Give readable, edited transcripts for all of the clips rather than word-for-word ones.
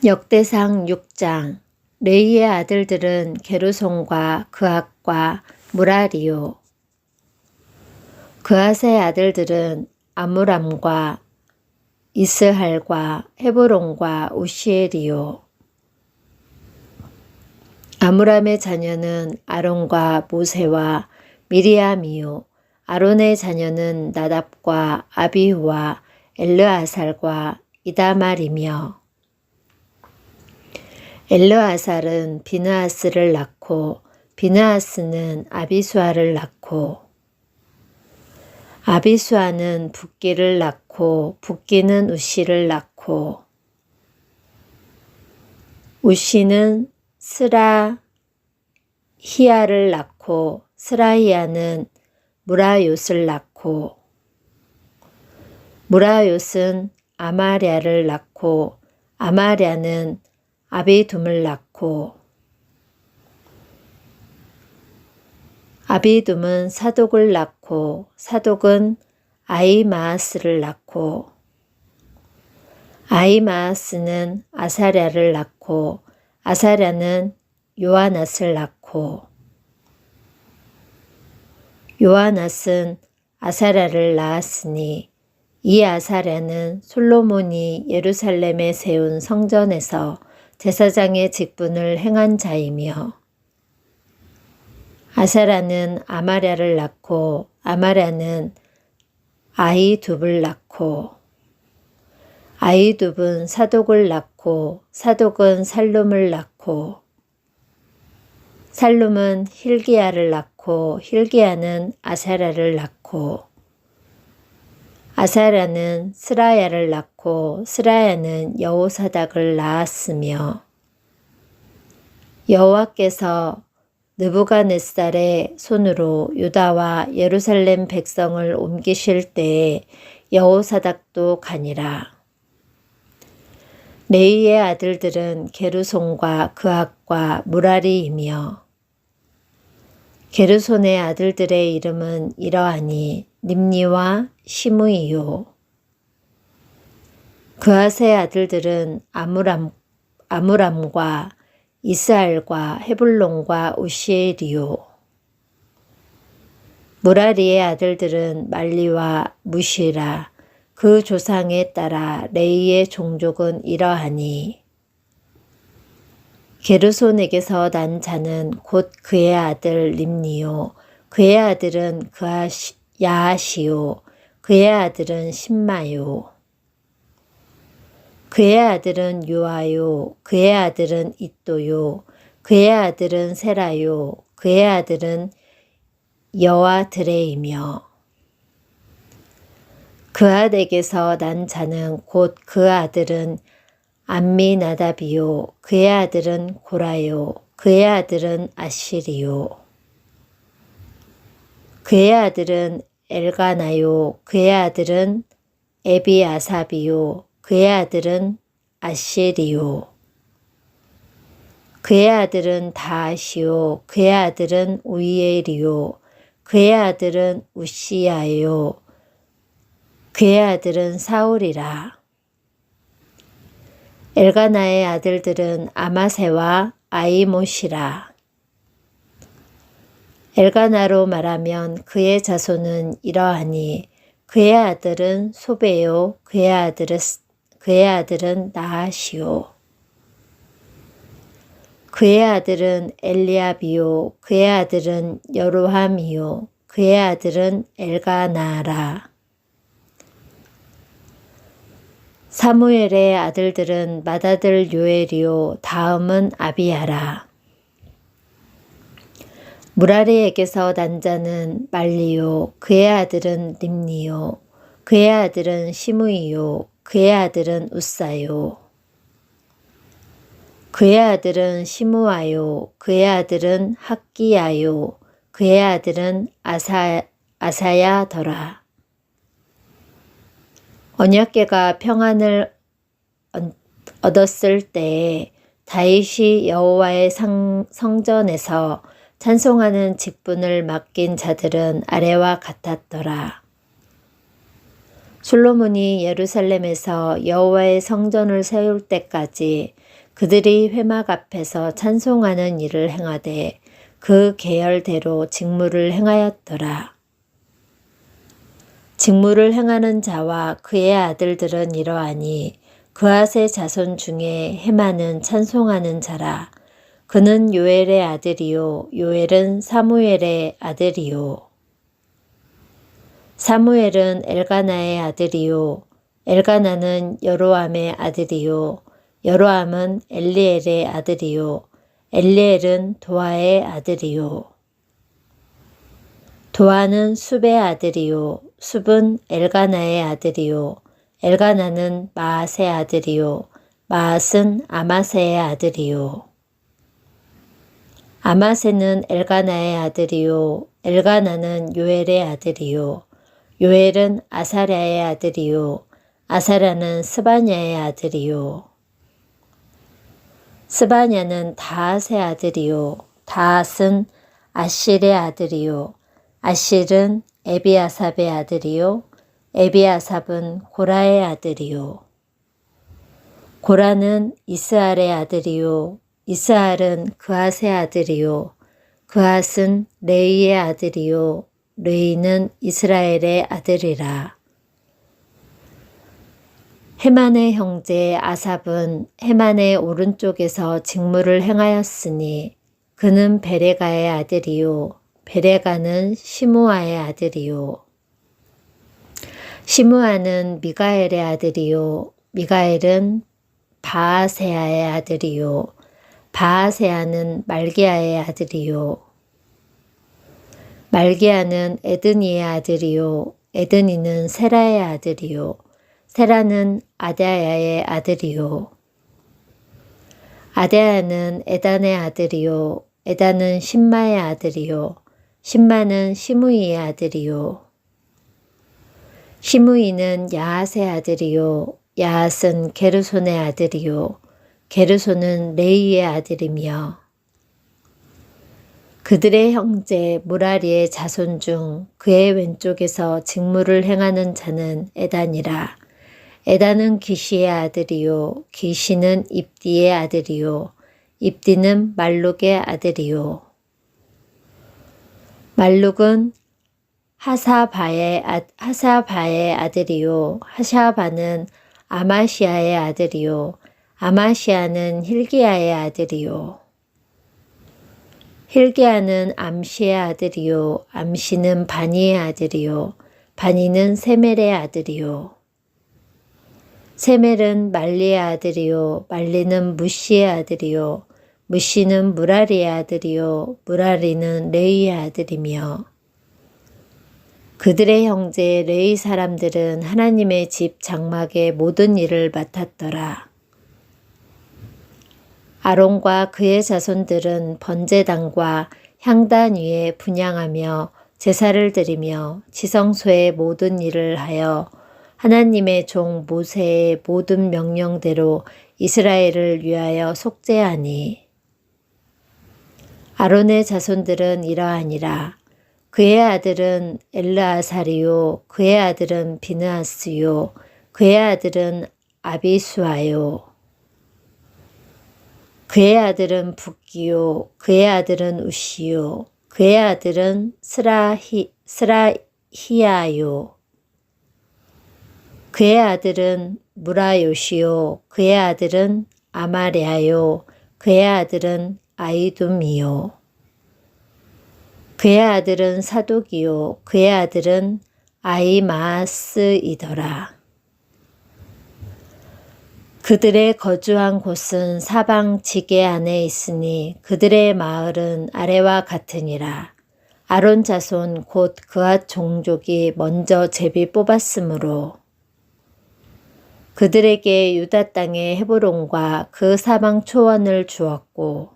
역대상 6장. 레이의 아들들은 게르손과 그앗과 무라리요. 그앗의 아들들은 아므람과 이스할과 헤브론과 우시엘이요. 아므람의 자녀는 아론과 모세와 미리암이요. 아론의 자녀는 나답과 아비후와 엘르아살과 이다말이며, 엘르아살은 비느하스를 낳고 비느하스는 아비수아를 낳고, 아비수아는 붓기를 낳고 붓기는 우시를 낳고, 우시는 스라히야를 낳고 스라히야는 무라요스를 낳고, 무라요스는 아마랴를 낳고 아마랴는 아비둠을 낳고, 아비둠은 사독을 낳고 사독은 아히마아스를 낳고, 아히마아스는 아사랴를 낳고 아사랴는 요아낫을 낳고, 요아낫은 아사랴를 낳았으니 이 아사랴는 솔로몬이 예루살렘에 세운 성전에서 제사장의 직분을 행한 자이며, 아사랴는 아마랴를 낳고 아마랴는 아히둡을 낳고, 아히둡은 사독을 낳고 사독은 살룸을 낳고, 살룸은 hil기야를 낳고 hil기야는 아사랴를 낳고, 아사랴는 스라야를 낳고 스라야는 여호사닥을 낳았으며, 여호와께서 느부갓네살의 손으로 유다와 예루살렘 백성을 옮기실 때에 여호사닥도 가니라. 레이의 아들들은 게르손과 그앗과 무라리이며, 게르손의 아들들의 이름은 이러하니 림니와 시므이요. 그앗의 아들들은 아므람과 이스할과 헤불론과 우시엘이요. 무라리의 아들들은 말리와 무시라. 그 조상에 따라 레이의 종족은 이러하니, 게르손에게서 난 자는 곧 그의 아들 림니요. 그의 아들은 야하시요. 그의 아들은 심마요. 그의 아들은 요아요. 그의 아들은 잇도요. 그의 아들은 세라요. 그의 아들은 여와드레이며, 그앗에게서 난 자는 곧 그 아들은 암미나답이요. 그의 아들은 고라요. 그의 아들은 아실이요. 그의 아들은 엘가나요. 그의 아들은 에비아삽이요. 그의 아들은 아실이요. 그의 아들은 다하시요. 그의 아들은 우이엘이요. 그의 아들은 우시야요. 그의 아들은 사울이라. 엘가나의 아들들은 아마세와 아이못이라. 엘가나로 말하면 그의 자손은 이러하니, 그의 아들은 소베요. 그의 아들은 나하시요. 그의 아들은 엘리압이요. 그의 아들은 여로함이요. 그의 아들은 엘가나라. 사무엘의 아들들은 맏아들 요엘이요. 다음은 아비야라. 무라리에게서 난 자는 말리요. 그의 아들은 림니요. 그의 아들은 시므이요. 그의 아들은 우사요. 그의 아들은 시므아요. 그의 아들은 학기야요. 그의 아들은 아사야더라. 언약궤가 평안을 얻었을 때에 다윗이 여호와의 성전에서 찬송하는 직분을 맡긴 자들은 아래와 같았더라. 솔로몬이 예루살렘에서 여호와의 성전을 세울 때까지 그들이 회막 앞에서 찬송하는 일을 행하되 그 계열대로 직무를 행하였더라. 직무를 행하는 자와 그의 아들들은 이러하니 그앗의 자손 중에 헤만은 찬송하는 자라. 그는 요엘의 아들이요 요엘은 사무엘의 아들이요 사무엘은 엘가나의 아들이요 엘가나는 여로암의 아들이요 여로암은 엘리엘의 아들이요 엘리엘은 도아의 아들이요 도아는 숲의 아들이요 숲은 엘가나의 아들이요 엘가나는 마앗의 아들이요 마앗은 아마세의 아들이요 아마세는 엘가나의 아들이요 엘가나는 요엘의 아들이요 요엘은 아사랴의 아들이요 아사랴는 스바냐의 아들이요 스바냐는 다앗의 아들이요 다앗은 아실의 아들이요 아실은 에비아삽의 아들이요 에비아삽은 고라의 아들이요 고라는 이스알의 아들이요 이스알은 그앗의 아들이요 그앗은 레이의 아들이요 레이는 이스라엘의 아들이라. 헤만의 형제 아삽은 헤만의 오른쪽에서 직무를 행하였으니 그는 베레가의 아들이요 베레가는 시므아의 아들이요 시므아는 미가엘의 아들이요 미가엘은 바아세아의 아들이요 바아세아는 말기야의 아들이요 말기야는 에드니의 아들이요 에드니는 세라의 아들이요 세라는 아다야의 아들이요 아다야는 에단의 아들이요 에단은 심마의 아들이요 심마는 시므이의 아들이요 시므이는 야앗의 아들이요 야앗은 게르손의 아들이요 게르손은 레이의 아들이며 그들의 형제 무라리의 자손 중 그의 왼쪽에서 직무를 행하는 자는 에단이라. 에단은 기시의 아들이요 기시는 입디의 아들이요 입디는 말룩의 아들이요 말룩은 하사바의 아들이요 하샤바는 아마시아의 아들이요 아마시아는 힐기야의 아들이요 힐기야는 암시의 아들이요 암시는 바니의 아들이요 바니는 세멜의 아들이요 세멜은 말리의 아들이요 말리는 무시의 아들이요 무시는 무라리의 아들이요 무라리는 레이의 아들이며 그들의 형제 레이 사람들은 하나님의 집 장막의 모든 일을 맡았더라. 아론과 그의 자손들은 번제단과 향단 위에 분향하며 제사를 드리며 지성소의 모든 일을 하여 하나님의 종 모세의 모든 명령대로 이스라엘을 위하여 속죄하니 아론의 자손들은 이러하니라. 그의 아들은 엘르아살이요 그의 아들은 비느하스요 그의 아들은 아비수아요 그의 아들은 붓기요 그의 아들은 우시요 그의 아들은 스라히야요 그의 아들은 무라요시요 그의 아들은 아마랴요 그의 아들은 아이둠이요 그의 아들은 사독이요 그의 아들은 아이마스이더라. 그들의 거주한 곳은 사방 지게 안에 있으니 그들의 마을은 아래와 같으니라. 아론 자손 곧 그앗 종족이 먼저 제비 뽑았으므로 그들에게 유다 땅의 헤브론과 그 사방 초원을 주었고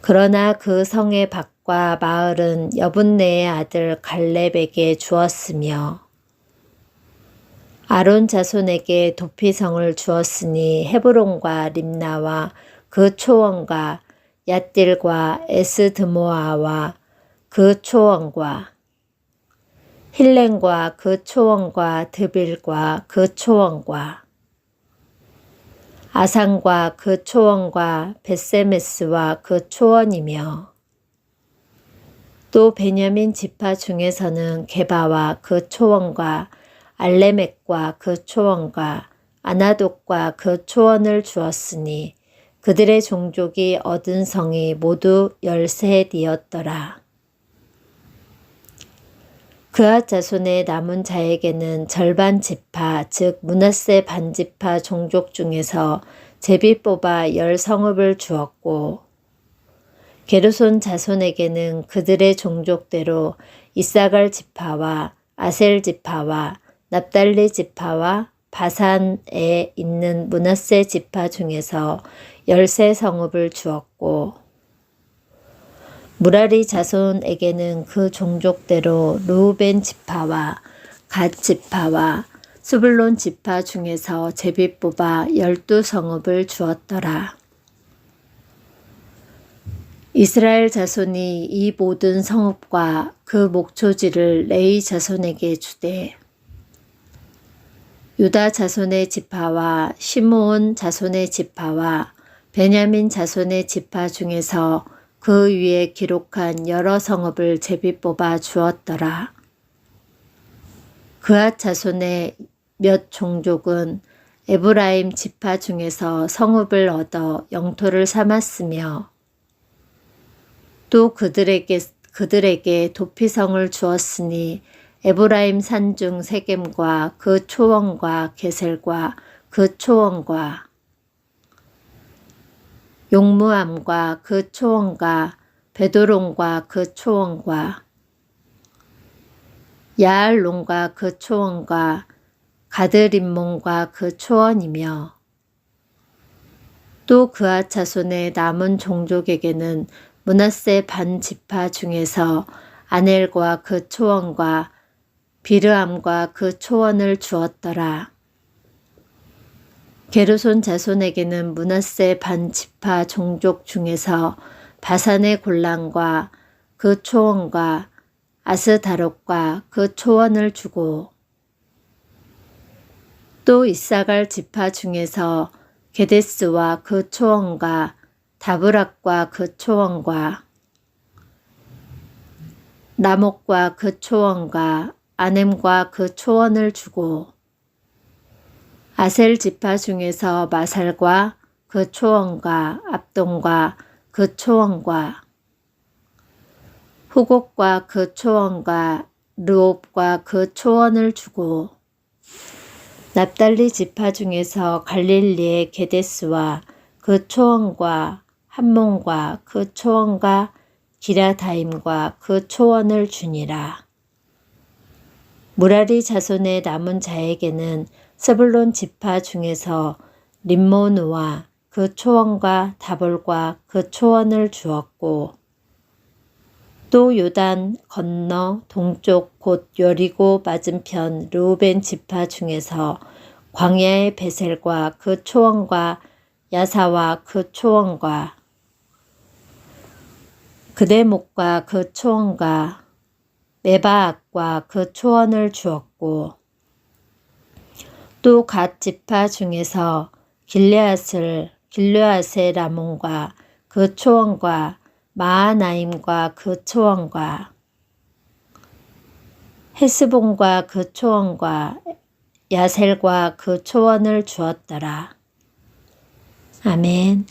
그러나 그 성의 밭과 마을은 여분네의 아들 갈렙에게 주었으며 아론 자손에게 도피성을 주었으니 헤브론과 림나와 그 초원과 얏딜과 에스드모아와 그 초원과 힐렌과 그 초원과 드빌과 그 초원과 아산과 그 초원과 벳세메스와 그 초원이며 또 베냐민 지파 중에서는 게바와 그 초원과 알레멕과 그 초원과 아나돗과 그 초원을 주었으니 그들의 종족이 얻은 성이 모두 13이었더라. 그앗 자손의 남은 자에게는 절반 지파 즉 므낫세 반지파 종족 중에서 제비 뽑아 10성읍을 주었고 게르손 자손에게는 그들의 종족대로 이사갈 지파와 아셀 지파와 납달리 지파와 바산에 있는 므낫세 지파 중에서 13성읍을 주었고 무라리 자손에게는 그 종족대로 르우벤 지파와 갓 지파와 스불론 지파 중에서 제비 뽑아 12성읍을 주었더라. 이스라엘 자손이 이 모든 성읍과 그 목초지를 레위 자손에게 주되 유다 자손의 지파와 시므온 자손의 지파와 베냐민 자손의 지파 중에서 그 위에 기록한 여러 성읍을 제비 뽑아 주었더라. 그앗 자손의 몇 종족은 에브라임 지파 중에서 성읍을 얻어 영토를 삼았으며 또 그들에게 도피성을 주었으니 에브라임 산중 세겜과 그 초원과 게셀과 그 초원과 용무암과 그 초원과 베도론과 그 초원과 야알론과 그 초원과 가드림몬과 그 초원이며 또 그앗 자손의 남은 종족에게는 므낫세 반 지파 중에서 아넬과 그 초원과 비르암과 그 초원을 주었더라. 게르손 자손에게는 므낫세 반 지파 종족 중에서 바산의 골란과 그 초원과 아스다롯과 그 초원을 주고 또 이사갈 지파 중에서 게데스와 그 초원과 다브락과 그 초원과 라목과 그 초원과 아넴과 그 초원을 주고 아셀 지파 중에서 마살과 그 초원과 압돈과 그 초원과 후곡과 그 초원과 르옵과 그 초원을 주고 납달리 지파 중에서 갈릴리의 게데스와 그 초원과 함몬과 그 초원과 기라다임과 그 초원을 주니라. 무라리 자손의 남은 자에게는 스불론 지파 중에서 림모누와 그 초원과 다볼과 그 초원을 주었고 또 요단 건너 동쪽 곧 여리고 맞은편 르우벤 지파 중에서 광야의 베셀과 그 초원과 야사와 그 초원과 그대목과 그 초원과 메바악과 그 초원을 주었고 또 갓 지파 중에서 길르앗의 라몬과 그 초원과 마하나임과 그 초원과 헤스본과 그 초원과 야셀과 그 초원을 주었더라. 아멘.